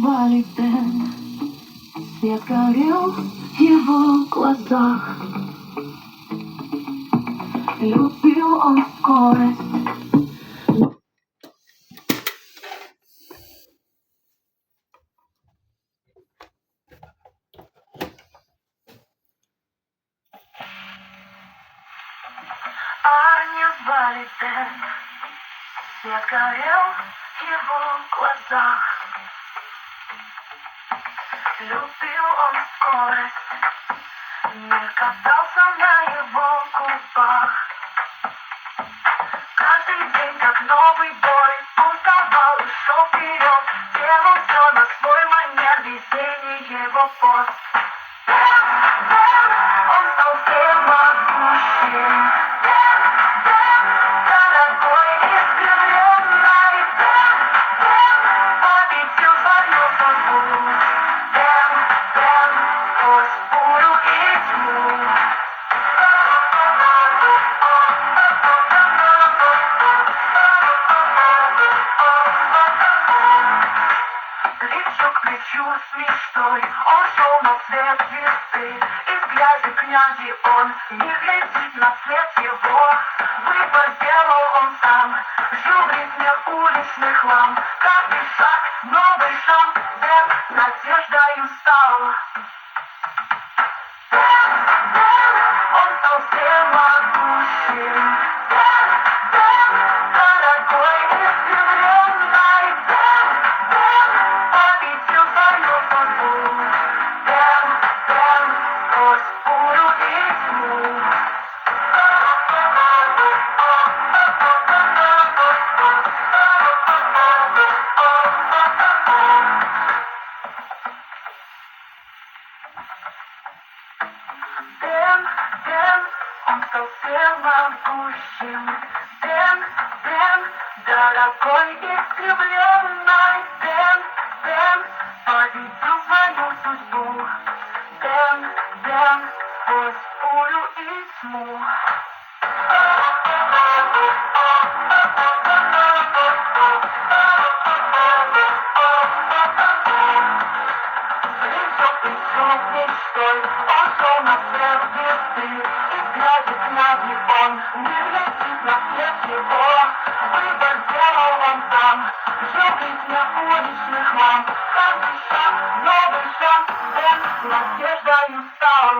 звали Дэн. Свет горел в его глазах. Любил он скорость. Парня звали Дэн. Свет горел в его глазах. Любил он скорость. Мир катался на его губах. Каждый день как новый бой. Уставал и шел вперед. Делал все на свой манер. Весенний его пост. Он стал всемогущим. Дорогой и скрывенный. Победил свою судьбу. Сквозь бурю и тьму. Плечо к плечу с мечтой он шел на свет звезды. Из грязи князи он не глядит на свет его. Выбор сделал он сам. Жил в ритме уличных ламп. Каждый шаг новый шанс. Дэн надеждою стал. Он стал всемогущим. Дорогой и скрывенный. Победил свою судьбу. Сквозь бурю и тьму. Дэн, он стал всемогущим. Дэн, дорогой и скрепленный. Дэн, победил свою судьбу. Дэн, сквозь бурю и тьму. Плечо к мечтой он шел на свет звезды. Из грязи князи он не глядит на свет его. Выбор сделал он сам. Жил в ритме уличных ламп. Каждый шаг новый шанс. Дэн надеждою стал.